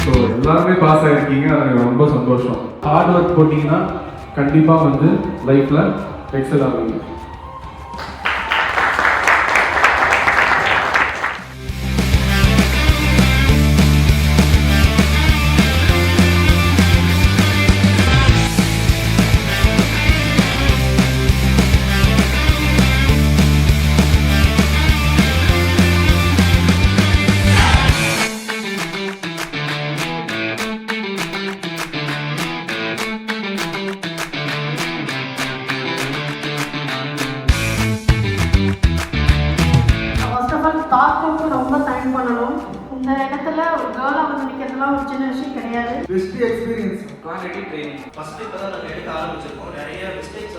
So எல்லாருமே pass ஆகிருக்கீங்க, அது ரொம்ப சந்தோஷம். ஹார்ட் ஒர்க் போட்டிங்கன்னா கண்டிப்பாக வந்து லைஃப்பில் எக்ஸல் ஆகுங்க. தாக்கும் ரொம்ப தேங்க் பண்ணணும். இந்த இடத்துல ஒரு கேர்ளா வந்து நிற்கிறதுலாம் ஒரு சின்ன விஷயம் கிடையாது. Best experience quantity training first இப்போ தான் நாங்கள் எடுக்க ஆரம்பிச்சிருக்கோம். நிறைய மிஸ்டேக்ஸ்